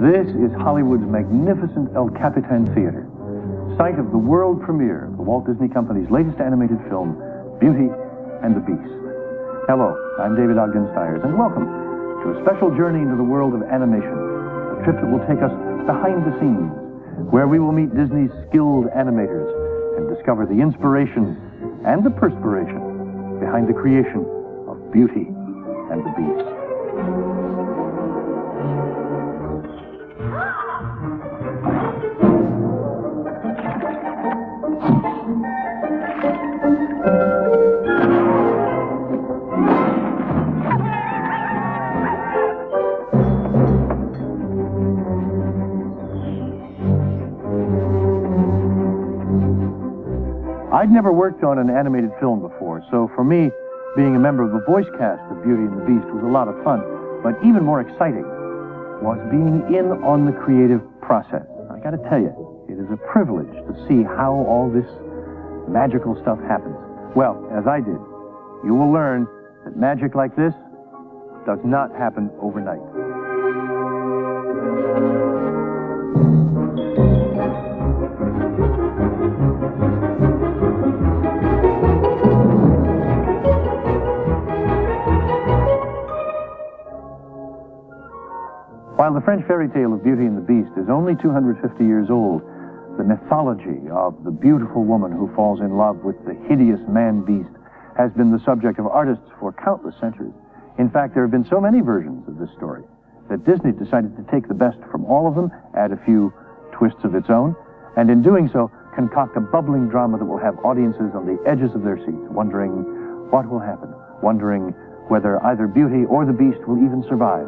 This is Hollywood's magnificent El Capitan Theater, site of the world premiere of the Walt Disney Company's latest animated film, Beauty and the Beast. Hello, I'm David Ogden Stiers, and welcome to a special journey into the world of animation, a trip that will take us behind the scenes, where we will meet Disney's skilled animators and discover the inspiration and the perspiration behind the creation of Beauty and the Beast. I'd never worked on an animated film before, so for me, being a member of the voice cast of Beauty and the Beast was a lot of fun. But even more exciting was being in on the creative process. I gotta tell you, it is a privilege to see how all this magical stuff happens. Well, as I did, you will learn that magic like this does not happen overnight. While the French fairy tale of Beauty and the Beast is only 250 years old, the mythology of the beautiful woman who falls in love with the hideous man-beast has been the subject of artists for countless centuries. In fact, there have been so many versions of this story that Disney decided to take the best from all of them, add a few twists of its own, and in doing so, concoct a bubbling drama that will have audiences on the edges of their seats, wondering what will happen, wondering whether either Beauty or the Beast will even survive.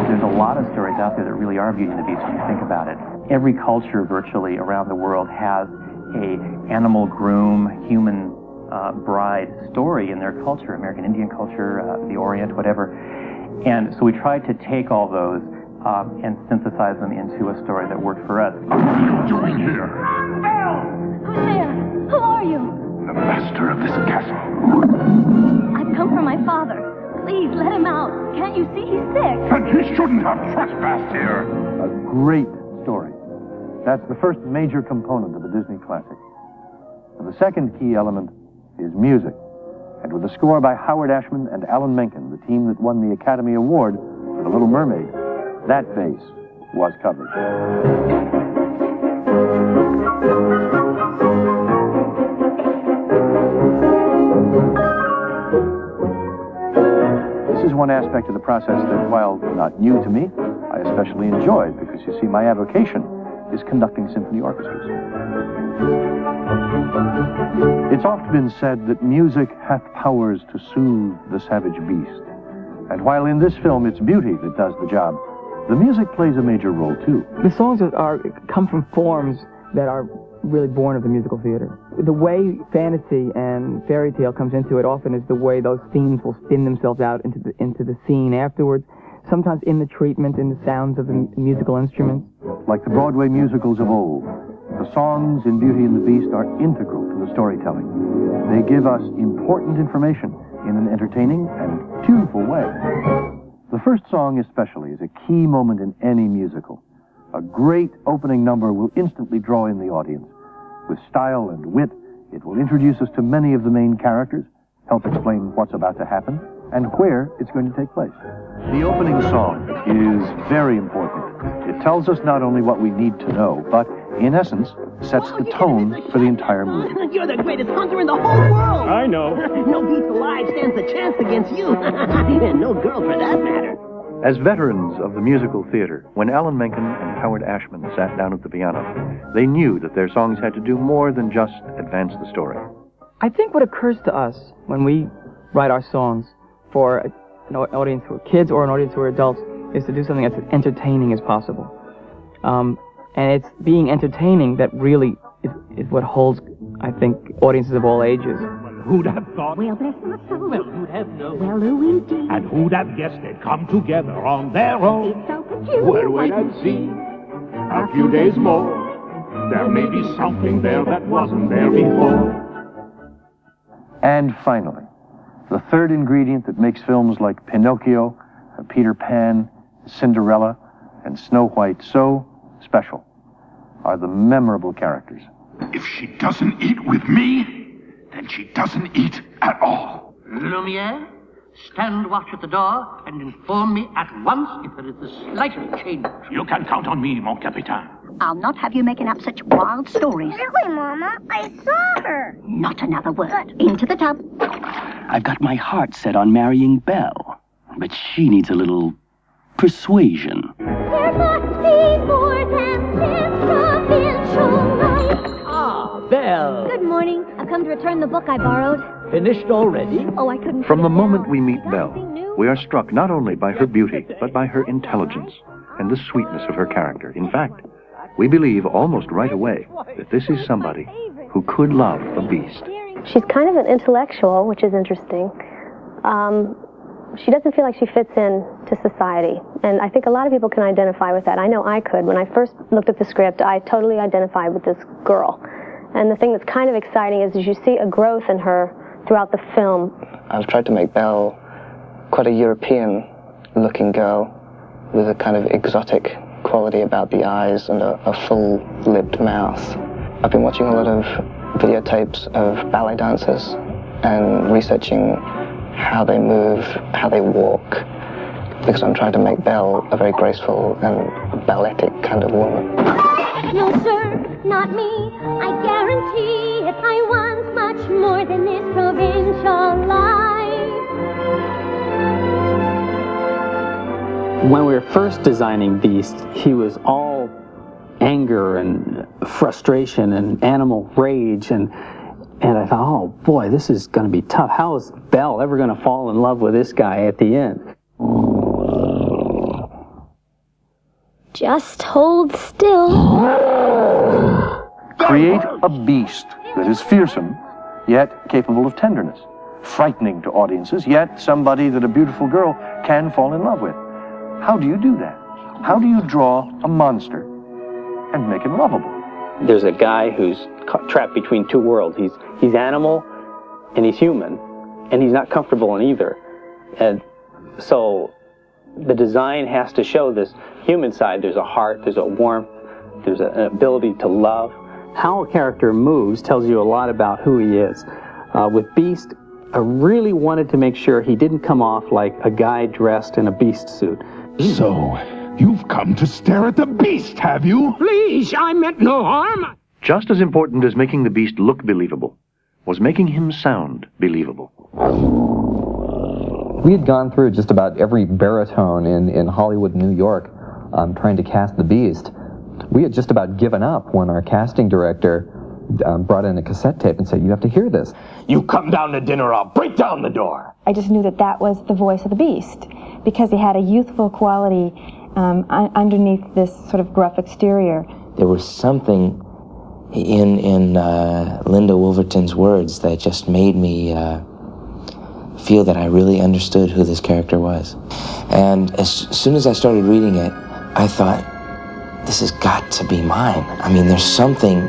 There's a lot of stories out there that really are Beauty and the Beast when you think about it. Every culture virtually around the world has a animal groom, human bride story in their culture, American Indian culture, the Orient, whatever. And so we tried to take all those and synthesize them into a story that worked for us. What are you doing here? Belle! Who's there? Who are you? The master of this castle. I've come for my father. Please, let him out. Can't you see he's sick? And he shouldn't have trespassed here. A great story. That's the first major component of a Disney classic. And the second key element is music. And with a score by Howard Ashman and Alan Menken, the team that won the Academy Award for The Little Mermaid, that bass was covered. This is one aspect of the process that, while not new to me, I especially enjoyed, because you see, my avocation is conducting symphony orchestras. It's oft been said that music hath powers to soothe the savage beast. And while in this film it's Beauty that does the job, the music plays a major role, too. The songs come from forms that are really born of the musical theater. The way fantasy and fairy tale comes into it often is the way those themes will spin themselves out into the scene afterwards, sometimes in the treatment, in the sounds of the musical instruments. Like the Broadway musicals of old, the songs in Beauty and the Beast are integral to the storytelling. They give us important information in an entertaining and tuneful way. The first song especially is a key moment in any musical. A great opening number will instantly draw in the audience. With style and wit, it will introduce us to many of the main characters, help explain what's about to happen, and where it's going to take place. The opening song is very important. It tells us not only what we need to know, but, in essence, sets the tone for the entire movie. You're the greatest hunter in the whole world! I know. No beast alive stands a chance against you. And no girl for that matter. As veterans of the musical theater, when Alan Menken and Howard Ashman sat down at the piano, they knew that their songs had to do more than just advance the story. I think what occurs to us when we write our songs for an audience who are kids or an audience who are adults is to do something that's as entertaining as possible. And it's being entertaining that really is what holds, I think, audiences of all ages. Who'd have thought? Well, bless my soul. Well, who'd have known? Well, who indeed? And who'd have guessed they'd come together on their own? It's so peculiar. Well, wait and see. A few days more. There may be something there that wasn't there before. And finally, the third ingredient that makes films like Pinocchio, Peter Pan, Cinderella, and Snow White so special are the memorable characters. If she doesn't eat with me, then she doesn't eat at all. Lumiere, stand watch at the door and inform me at once if there is the slightest change. You can count on me, mon capitaine. I'll not have you making up such wild stories. Really, Mama? I saw her. Not another word. Into the tub. I've got my heart set on marrying Belle, but she needs a little persuasion. There must be more than this provincial life. Ah, Belle. Good morning. I've come to return the book I borrowed. Finished already? Oh, I couldn't. From the put it moment down. we meet Belle, Nothing new. we are struck not only by her beauty, but by her intelligence and the sweetness of her character. In fact, we believe almost right away that this is somebody who could love a beast. She's kind of an intellectual, which is interesting. She doesn't feel like she fits in to society, and I think a lot of people can identify with that. I know I could. When I first looked at the script, I totally identified with this girl. And the thing that's kind of exciting is you see a growth in her throughout the film. I've tried to make Belle quite a European-looking girl with a kind of exotic quality about the eyes and a full-lipped mouth. I've been watching a lot of videotapes of ballet dancers and researching how they move, how they walk, because I'm trying to make Belle a very graceful and balletic kind of woman. No, sir, not me. I guarantee it. I want much more than this provincial life. When we were first designing Beast, he was all anger and frustration and animal rage, and I thought, oh boy, this is going to be tough. How is Belle ever going to fall in love with this guy at the end? Just hold still. Create a beast that is fearsome, yet capable of tenderness, frightening to audiences, yet somebody that a beautiful girl can fall in love with. How do you do that? How do you draw a monster and make him lovable? There's a guy who's trapped between two worlds. He's animal and he's human, and he's not comfortable in either. And so the design has to show this human side. There's a heart, there's a warmth, there's an ability to love. How a character moves tells you a lot about who he is. With Beast, I really wanted to make sure he didn't come off like a guy dressed in a beast suit. So, you've come to stare at the beast, have you? Please, I meant no harm. Just as important as making the beast look believable was making him sound believable. We had gone through just about every baritone in Hollywood, New York, trying to cast the beast. We had just about given up when our casting director brought in a cassette tape and said, you have to hear this. You come down to dinner, I'll break down the door. I just knew that that was the voice of the beast, because he had a youthful quality underneath this sort of gruff exterior. There was something in Linda Wolverton's words that just made me feel that I really understood who this character was. And as soon as I started reading it, I thought, this has got to be mine. I mean, there's something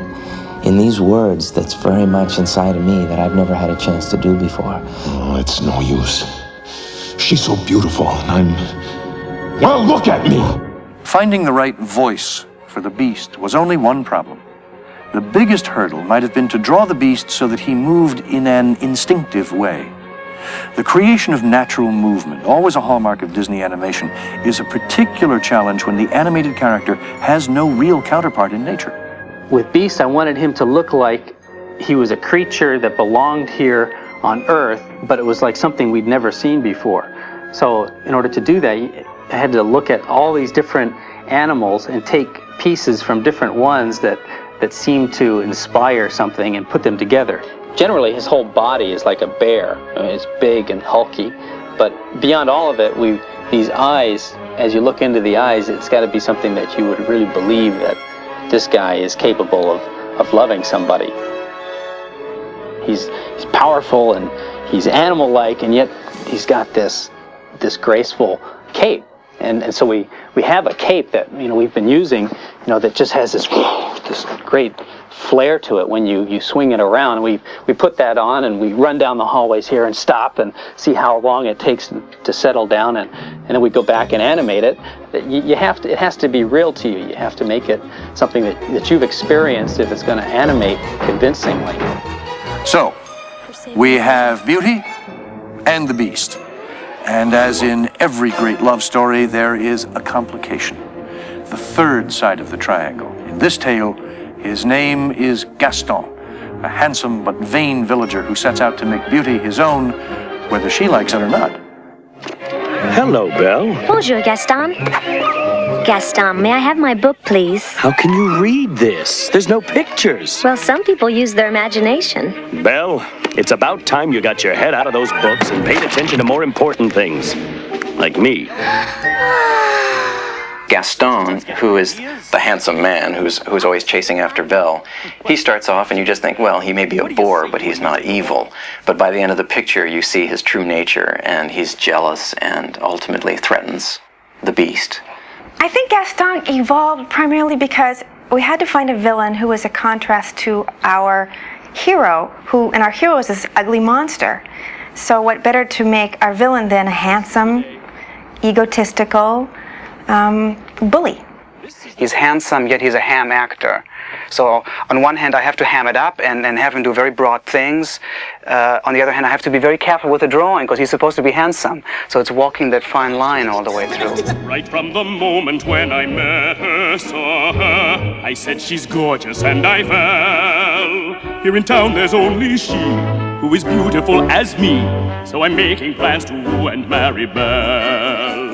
in these words that's very much inside of me that I've never had a chance to do before. Oh, it's no use. She's so beautiful, and I'm... Well, look at me! Finding the right voice for the beast was only one problem. The biggest hurdle might have been to draw the beast so that he moved in an instinctive way. The creation of natural movement, always a hallmark of Disney animation, is a particular challenge when the animated character has no real counterpart in nature. With Beast, I wanted him to look like he was a creature that belonged here on Earth, but it was like something we'd never seen before. So in order to do that, I had to look at all these different animals and take pieces from different ones that seemed to inspire something and put them together. Generally, his whole body is like a bear. I mean, it's big and hulky, but beyond all of it, these eyes, as you look into the eyes, it's got to be something that you would really believe that this guy is capable of loving somebody. He's powerful and he's animal-like, and yet he's got this graceful cape. And so we have a cape that we've been using, that just has this great flair to it when you swing it around. We put that on and we run down the hallways here and stop and see how long it takes to settle down, and then we go back and animate it. You have to, it has to be real to you. You have to make it something that you've experienced if it's going to animate convincingly. So, we have Beauty and the Beast. And as in every great love story, there is a complication. The third side of the triangle. In this tale, his name is Gaston, a handsome but vain villager who sets out to make Beauty his own, whether she likes it or not. Hello, Belle. Bonjour, Gaston. Gaston, may I have my book, please? How can you read this? There's no pictures. Well, some people use their imagination. Belle, it's about time you got your head out of those books and paid attention to more important things. Like me. Gaston, who is the handsome man who's always chasing after Belle, he starts off and you just think, well, he may be a bore, but he's not evil. But by the end of the picture, you see his true nature, and he's jealous and ultimately threatens the Beast. I think Gaston evolved primarily because we had to find a villain who was a contrast to our hero, and our hero is this ugly monster. So what better to make our villain than a handsome, egotistical, bully. He's handsome, yet he's a ham actor. So on one hand, I have to ham it up and have him do very broad things. On the other hand, I have to be very careful with the drawing because he's supposed to be handsome. So it's walking that fine line all the way through. Right from the moment when I met her, saw her, I said she's gorgeous and I fell. Here in town there's only she who is beautiful as me. So I'm making plans to woo and marry Belle.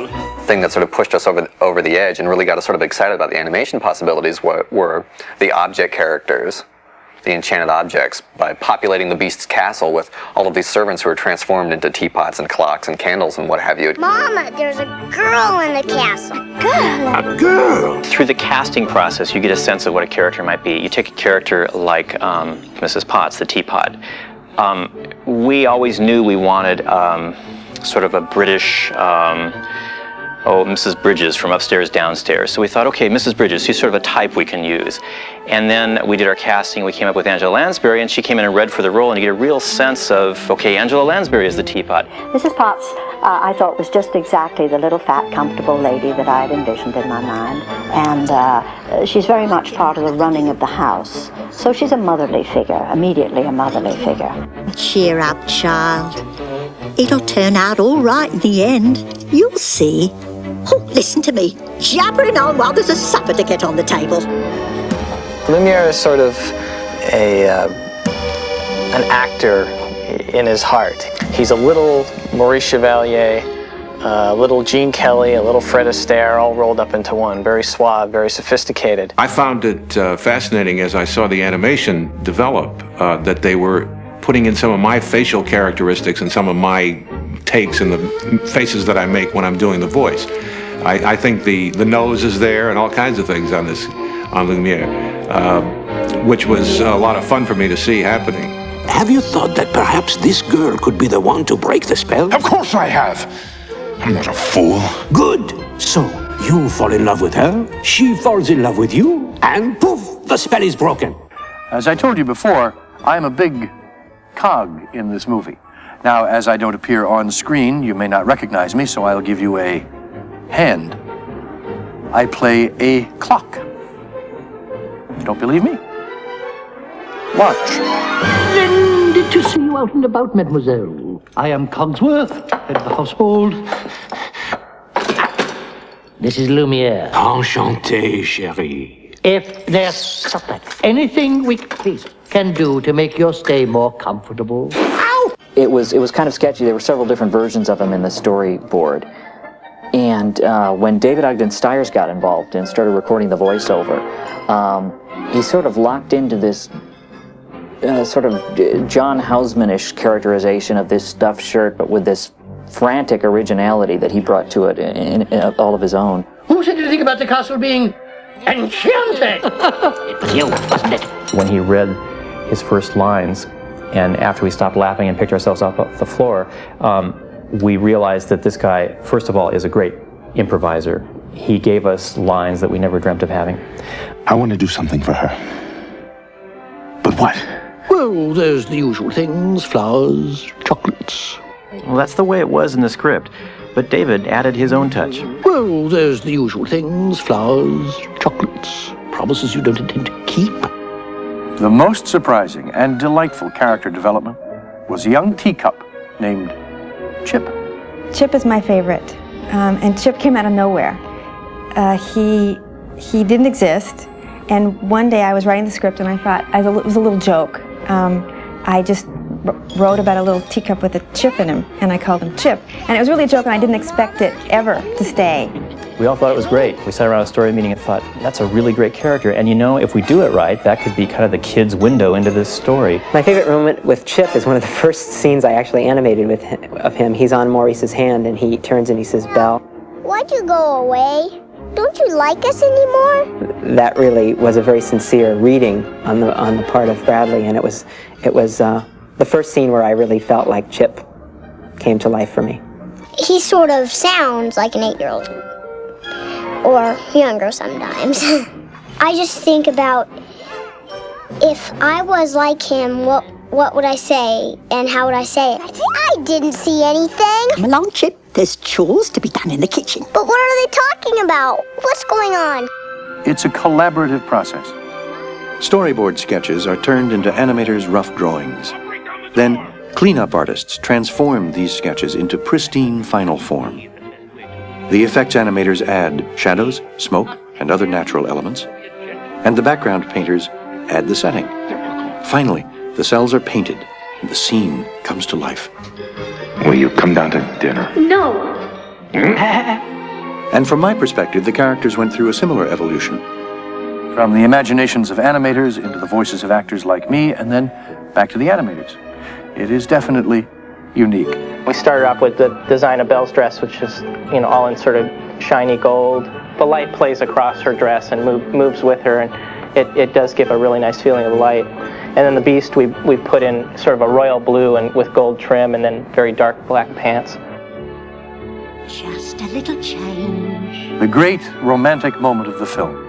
Thing that sort of pushed us over the edge and really got us sort of excited about the animation possibilities were the object characters, the enchanted objects, by populating the Beast's castle with all of these servants who are transformed into teapots and clocks and candles and what have you. Mama, there's a girl in the castle. Girl? A girl? Through the casting process, you get a sense of what a character might be. You take a character like Mrs. Potts, the teapot. We always knew we wanted sort of a British Mrs. Bridges from Upstairs, Downstairs. So we thought, okay, Mrs. Bridges, she's sort of a type we can use. And then we did our casting, we came up with Angela Lansbury, and she came in and read for the role, and you get a real sense of, okay, Angela Lansbury is the teapot. Mrs. Potts, I thought was just exactly the little fat, comfortable lady that I had envisioned in my mind. And she's very much part of the running of the house. So she's a motherly figure, immediately a motherly figure. Cheer up, child. It'll turn out all right in the end. You'll see. Oh, listen to me, jabbering on while there's a supper to get on the table. Lumiere is sort of an actor in his heart. He's a little Maurice Chevalier, a little Gene Kelly, a little Fred Astaire, all rolled up into one. Very suave, very sophisticated. I found it fascinating as I saw the animation develop that they were putting in some of my facial characteristics and some of my takes and the faces that I make when I'm doing the voice. I think the nose is there and all kinds of things on Lumiere, which was a lot of fun for me to see happening. Have you thought that perhaps this girl could be the one to break the spell? Of course I have. I'm not a fool. Good. So, you fall in love with her, she falls in love with you, and poof, the spell is broken. As I told you before, I'm a big cog in this movie. Now, as I don't appear on screen, you may not recognize me, so I'll give you a hand. I play a clock. Don't believe me? Watch. Splendid to see you out and about, mademoiselle. I am Cogsworth, head of the household. This is Lumiere. Enchanté, chérie. If there's anything we can do to make your stay more comfortable. Ow! It was kind of sketchy. There were several different versions of him in the storyboard. And when David Ogden Stiers got involved and started recording the voiceover, he sort of locked into this sort of John Houseman-ish characterization of this stuffed shirt, but with this frantic originality that he brought to it in all of his own. Who said anything about the castle being enchanted? It was you, wasn't it? When he read his first lines, and after we stopped laughing and picked ourselves up off the floor, we realized that this guy, first of all, is a great improviser. He gave us lines that we never dreamt of having. I want to do something for her. But what? Well, there's the usual things, flowers, chocolates. Well, that's the way it was in the script, but David added his own touch. Well, there's the usual things, flowers, chocolates, promises you don't intend to keep. The most surprising and delightful character development was a young teacup named Chip. Chip is my favorite, and Chip came out of nowhere. He didn't exist, and one day I was writing the script and I thought, it was a little joke. I just wrote about a little teacup with a chip in him, and I called him Chip. And it was really a joke, and I didn't expect it ever to stay. We all thought it was great. We sat around a story meeting and thought, that's a really great character. And you know, if we do it right, that could be kind of the kid's window into this story. My favorite moment with Chip is one of the first scenes I actually animated of him. He's on Maurice's hand, and he turns and he says, "Belle, why'd you go away? Don't you like us anymore?" That really was a very sincere reading on the part of Bradley, and it was the first scene where I really felt like Chip came to life for me. He sort of sounds like an 8-year-old, or younger sometimes. I just think about if I was like him, what would I say, and how would I say it? I didn't see anything. Come along, Chip. There's chores to be done in the kitchen. But what are they talking about? What's going on? It's a collaborative process. Storyboard sketches are turned into animators' rough drawings. Then, cleanup artists transform these sketches into pristine final form. The effects animators add shadows, smoke, and other natural elements. And the background painters add the setting. Finally, the cells are painted, and the scene comes to life. Will you come down to dinner? No. And from my perspective, the characters went through a similar evolution. From the imaginations of animators into the voices of actors like me, and then back to the animators. It is definitely unique. We started off with the design of Belle's dress, which is, you know, all in sort of shiny gold. The light plays across her dress and moves with her, and it does give a really nice feeling of light. And then the beast we put in sort of a royal blue and with gold trim, and then very dark black pants. Just a little change. The great romantic moment of the film.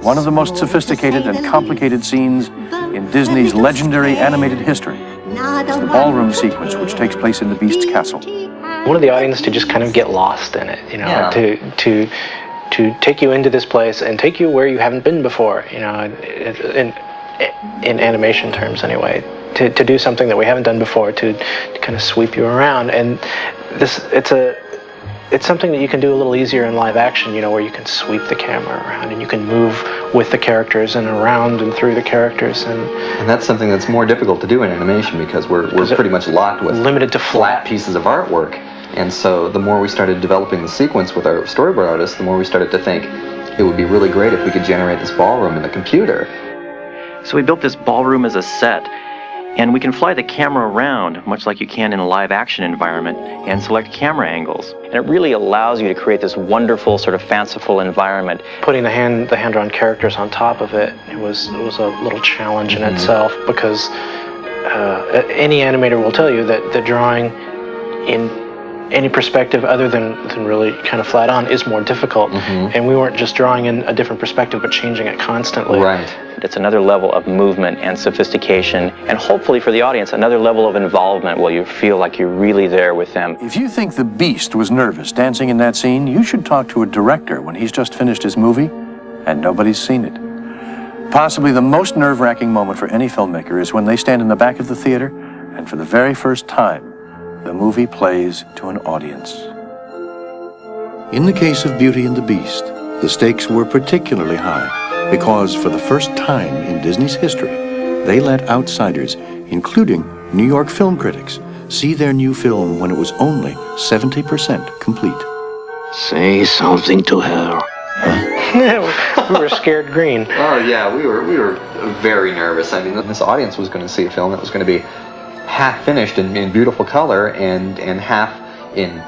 One of the most sophisticated and complicated scenes in Disney's legendary animated history. It's the ballroom sequence, which takes place in the Beast's castle. I wanted the audience to just kind of get lost in it, you know, to take you into this place and take you where you haven't been before, you know, in animation terms anyway. To do something that we haven't done before, to kind of sweep you around. And it's something that you can do a little easier in live action, you know, where you can sweep the camera around and you can move with the characters and around and through the characters. And that's something that's more difficult to do in animation because we're pretty much locked with limited to flat pieces of artwork. And so the more we started developing the sequence with our storyboard artists, the more we started to think it would be really great if we could generate this ballroom in the computer. So we built this ballroom as a set, and we can fly the camera around, much like you can in a live action environment, and select camera angles. And it really allows you to create this wonderful, sort of fanciful environment. Putting the hand-drawn characters on top of it, it was a little challenge in itself, because any animator will tell you that the drawing in any perspective other than really kind of flat on is more difficult. And we weren't just drawing in a different perspective, but changing it constantly. Right. It's another level of movement and sophistication, and hopefully for the audience, another level of involvement where you feel like you're really there with them. If you think the Beast was nervous dancing in that scene, you should talk to a director when he's just finished his movie and nobody's seen it. Possibly the most nerve-wracking moment for any filmmaker is when they stand in the back of the theater and for the very first time, the movie plays to an audience. In the case of Beauty and the Beast, the stakes were particularly high because for the first time in Disney's history, they let outsiders, including New York film critics, see their new film when it was only 70% complete. Say something to her. We were scared green. Oh yeah, we were very nervous. I mean, this audience was going to see a film that was going to be half finished in beautiful color and half in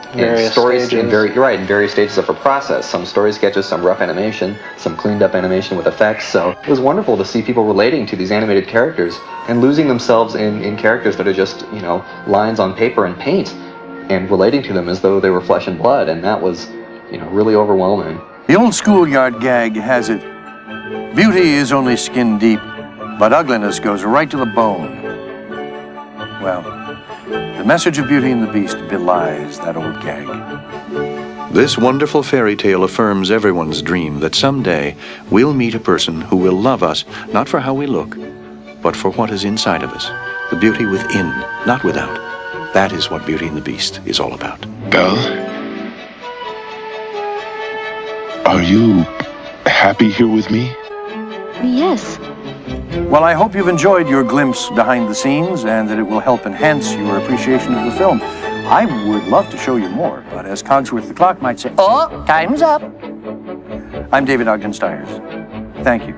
stories in various stages of a process. Some story sketches, some rough animation, some cleaned up animation with effects. So it was wonderful to see people relating to these animated characters and losing themselves in characters that are just, you know, lines on paper and paint, and relating to them as though they were flesh and blood, and that was, you know, really overwhelming. The old schoolyard gag has it, beauty is only skin deep, but ugliness goes right to the bone. Well, the message of Beauty and the Beast belies that old gag. This wonderful fairy tale affirms everyone's dream that someday we'll meet a person who will love us, not for how we look, but for what is inside of us. The beauty within, not without. That is what Beauty and the Beast is all about. Belle? Are you happy here with me? Yes. Well, I hope you've enjoyed your glimpse behind the scenes and that it will help enhance your appreciation of the film. I would love to show you more, but as Cogsworth the clock might say, oh, time's up. I'm David Ogden Stiers. Thank you.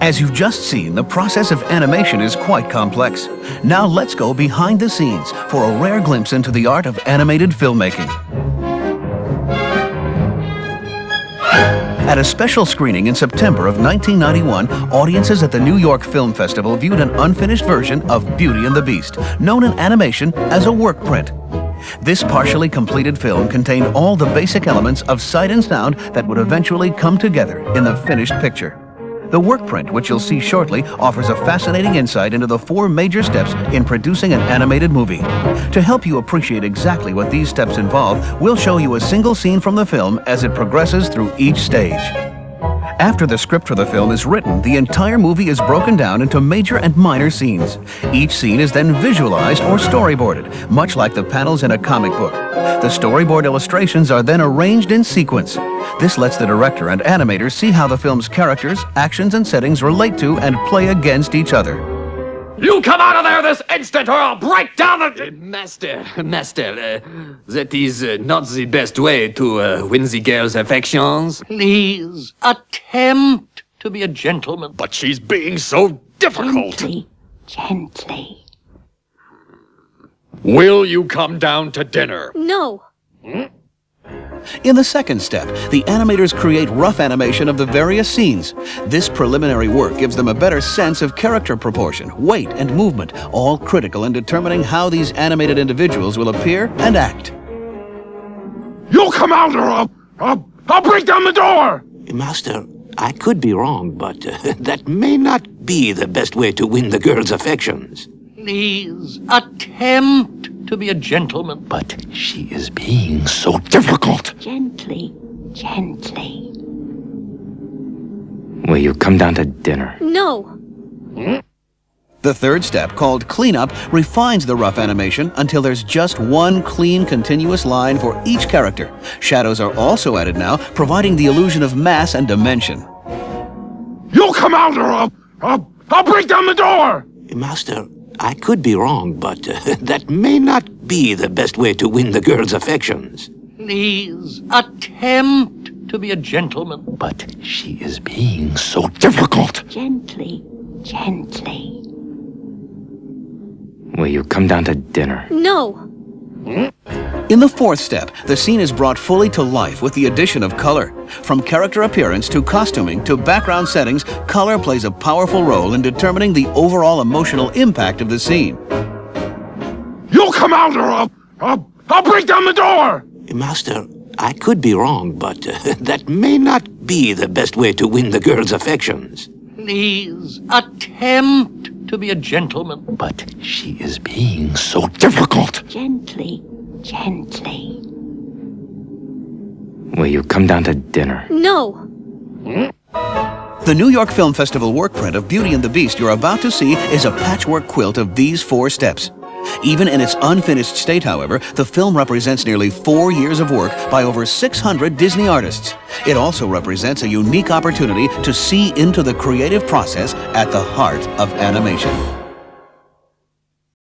As you've just seen, the process of animation is quite complex. Now let's go behind the scenes for a rare glimpse into the art of animated filmmaking. At a special screening in September of 1991, audiences at the New York Film Festival viewed an unfinished version of Beauty and the Beast, known in animation as a work print. This partially completed film contained all the basic elements of sight and sound that would eventually come together in the finished picture. The work print, which you'll see shortly, offers a fascinating insight into the 4 major steps in producing an animated movie. To help you appreciate exactly what these steps involve, we'll show you a single scene from the film as it progresses through each stage. After the script for the film is written, the entire movie is broken down into major and minor scenes. Each scene is then visualized or storyboarded, much like the panels in a comic book. The storyboard illustrations are then arranged in sequence. This lets the director and animators see how the film's characters, actions, and settings relate to and play against each other. You come out of there this instant or I'll break down the... Master, that is not the best way to win the girl's affections. Please, attempt to be a gentleman. But she's being so difficult. Gently, gently. Will you come down to dinner? No. In the second step, the animators create rough animation of the various scenes. This preliminary work gives them a better sense of character proportion, weight, and movement, all critical in determining how these animated individuals will appear and act. You'll come out or I'll break down the door! Master, I could be wrong, but that may not be the best way to win the girl's affections. Please, attempt to be a gentleman. But she is being so difficult. Gently, gently. Will you come down to dinner? No. The third step, called cleanup, refines the rough animation until there's just one clean, continuous line for each character. Shadows are also added now, providing the illusion of mass and dimension. You'll come out or I'll break down the door! Master, I could be wrong, but that may not be the best way to win the girl's affections. Please, attempt to be a gentleman. But she is being so difficult. Gently, gently. Will you come down to dinner? No. In the fourth step, the scene is brought fully to life with the addition of color. From character appearance to costuming to background settings, color plays a powerful role in determining the overall emotional impact of the scene. You'll come out or I'll break down the door! Master, I could be wrong, but that may not be the best way to win the girl's affections. Please, attempt to be a gentleman. But she is being so difficult. Gently, gently. Will you come down to dinner? No. The New York Film Festival work print of Beauty and the Beast you're about to see is a patchwork quilt of these 4 steps. Even in its unfinished state, however, the film represents nearly 4 years of work by over 600 Disney artists. It also represents a unique opportunity to see into the creative process at the heart of animation.